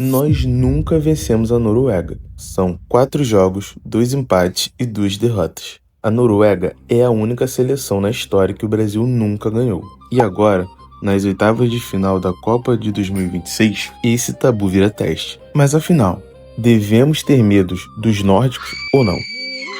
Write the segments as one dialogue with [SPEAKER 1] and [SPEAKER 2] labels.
[SPEAKER 1] Nós nunca vencemos a Noruega. São 4 jogos, 2 empates e 2 derrotas. A Noruega é a única seleção na história que o Brasil nunca ganhou. E agora, nas oitavas de final da Copa de 2026, esse tabu vira teste. Mas afinal, devemos ter medos dos nórdicos ou não?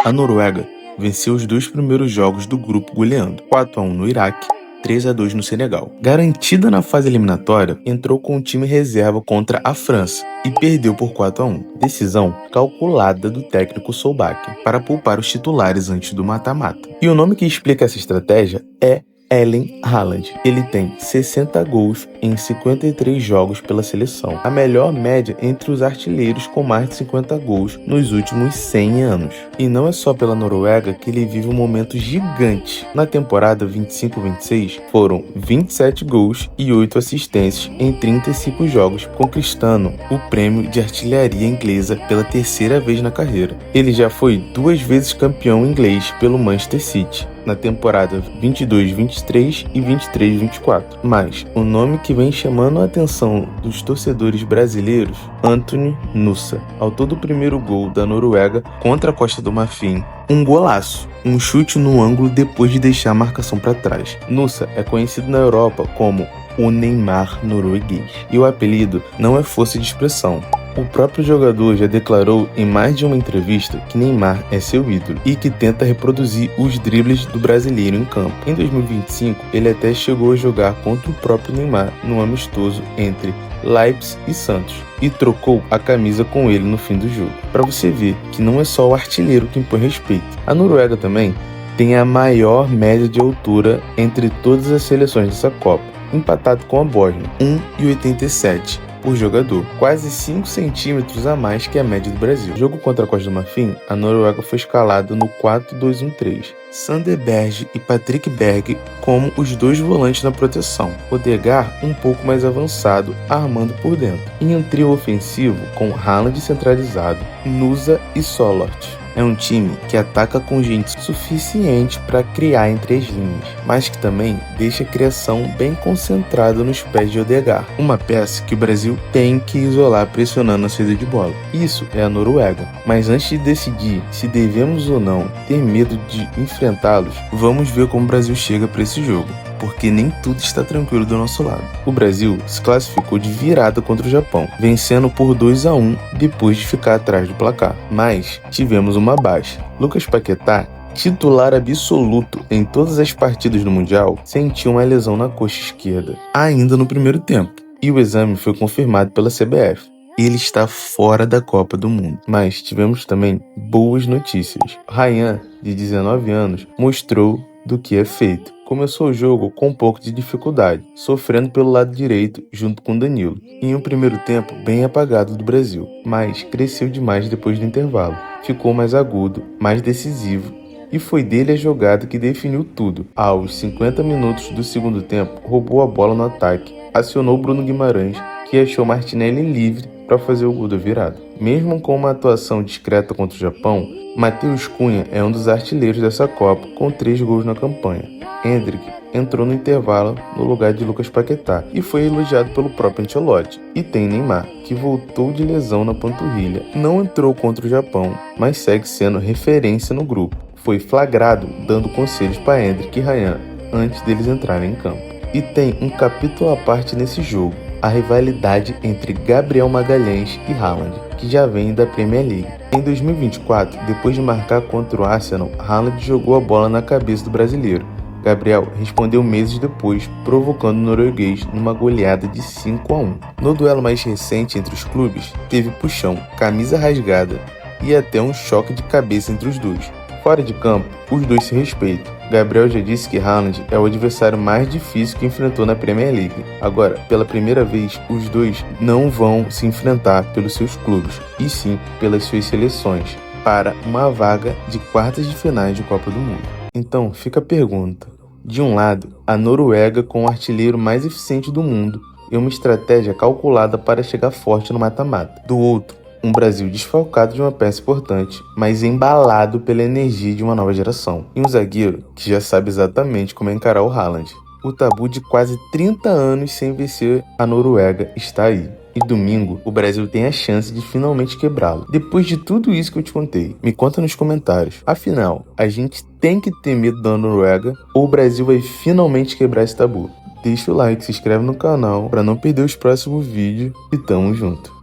[SPEAKER 1] A Noruega venceu os 2 primeiros jogos do grupo goleando, 4-1 no Iraque, 3-2 no Senegal. Garantida na fase eliminatória, entrou com o time reserva contra a França e perdeu por 4-1. Decisão calculada do técnico Solbakken para poupar os titulares antes do mata-mata. E o nome que explica essa estratégia é Erling Haaland. Ele tem 60 gols em 53 jogos pela seleção, a melhor média entre os artilheiros com mais de 50 gols nos últimos 100 anos. E não é só pela Noruega que ele vive um momento gigante. Na temporada 25-26 foram 27 gols e 8 assistências em 35 jogos, conquistando o prêmio de artilharia inglesa pela 3ª vez na carreira. Ele já foi 2 vezes campeão inglês pelo Manchester City, na temporada 22-23 e 23-24. Mas o nome que vem chamando a atenção dos torcedores brasileiros, Anthony Nusa, autor do primeiro gol da Noruega contra a Costa do Marfim. Um golaço, um chute no ângulo depois de deixar a marcação para trás. Nusa é conhecido na Europa como o Neymar norueguês, e o apelido não é força de expressão. O próprio jogador já declarou em mais de uma entrevista que Neymar é seu ídolo e que tenta reproduzir os dribles do brasileiro em campo. Em 2025, ele até chegou a jogar contra o próprio Neymar num amistoso entre Leipzig e Santos e trocou a camisa com ele no fim do jogo. Para você ver que não é só o artilheiro que impõe respeito. A Noruega também tem a maior média de altura entre todas as seleções dessa Copa, empatado com a Bósnia, 1,87 por jogador, quase 5 centímetros a mais que a média do Brasil. No jogo contra a Costa do Marfim, a Noruega foi escalada no 4-2-1-3. Sander Berge e Patrick Berg como os 2 volantes na proteção, Odegaard um pouco mais avançado, armando por dentro, e um trio ofensivo com Haaland centralizado, Nusa e Solort. É um time que ataca com gente suficiente para criar entre as linhas, mas que também deixa a criação bem concentrada nos pés de Odegaard, uma peça que o Brasil tem que isolar pressionando a saída de bola. Isso é a Noruega, mas antes de decidir se devemos ou não ter medo de enfrentá-los, vamos ver como o Brasil chega para esse jogo, porque nem tudo está tranquilo do nosso lado. O Brasil se classificou de virada contra o Japão, vencendo por 2-1 depois de ficar atrás do placar. Mas tivemos uma baixa. Lucas Paquetá, titular absoluto em todas as partidas do Mundial, sentiu uma lesão na coxa esquerda, ainda no primeiro tempo, e o exame foi confirmado pela CBF. Ele está fora da Copa do Mundo. Mas tivemos também boas notícias. Ryan, de 19 anos, mostrou do que é feito. Começou o jogo com um pouco de dificuldade, sofrendo pelo lado direito junto com Danilo, em um primeiro tempo bem apagado do Brasil, mas cresceu demais depois do intervalo. Ficou mais agudo, mais decisivo, e foi dele a jogada que definiu tudo. Aos 50 minutos do segundo tempo, roubou a bola no ataque, acionou Bruno Guimarães, que achou Martinelli livre para fazer o gol da virada. Mesmo com uma atuação discreta contra o Japão, Matheus Cunha é um dos artilheiros dessa Copa, com 3 gols na campanha. Endrick entrou no intervalo no lugar de Lucas Paquetá e foi elogiado pelo próprio Ancelotti. E tem Neymar, que voltou de lesão na panturrilha. Não entrou contra o Japão, mas segue sendo referência no grupo. Foi flagrado dando conselhos para Endrick e Ryan antes deles entrarem em campo. E tem um capítulo à parte nesse jogo, a rivalidade entre Gabriel Magalhães e Haaland, que já vem da Premier League. Em 2024, depois de marcar contra o Arsenal, Haaland jogou a bola na cabeça do brasileiro. Gabriel respondeu meses depois, provocando o norueguês numa goleada de 5-1. No duelo mais recente entre os clubes, teve puxão, camisa rasgada e até um choque de cabeça entre os dois. Fora de campo, os dois se respeitam. Gabriel já disse que Haaland é o adversário mais difícil que enfrentou na Premier League. Agora, pela primeira vez, os dois não vão se enfrentar pelos seus clubes, e sim pelas suas seleções, para uma vaga de quartas de finais de Copa do Mundo. Então, fica a pergunta. De um lado, a Noruega com o artilheiro mais eficiente do mundo e uma estratégia calculada para chegar forte no mata-mata. Do outro, um Brasil desfalcado de uma peça importante, mas embalado pela energia de uma nova geração. E um zagueiro que já sabe exatamente como encarar o Haaland. O tabu de quase 30 anos sem vencer a Noruega está aí. E domingo, o Brasil tem a chance de finalmente quebrá-lo. Depois de tudo isso que eu te contei, me conta nos comentários. Afinal, a gente tem que ter medo da Noruega ou o Brasil vai finalmente quebrar esse tabu? Deixa o like, se inscreve no canal para não perder os próximos vídeos e tamo junto.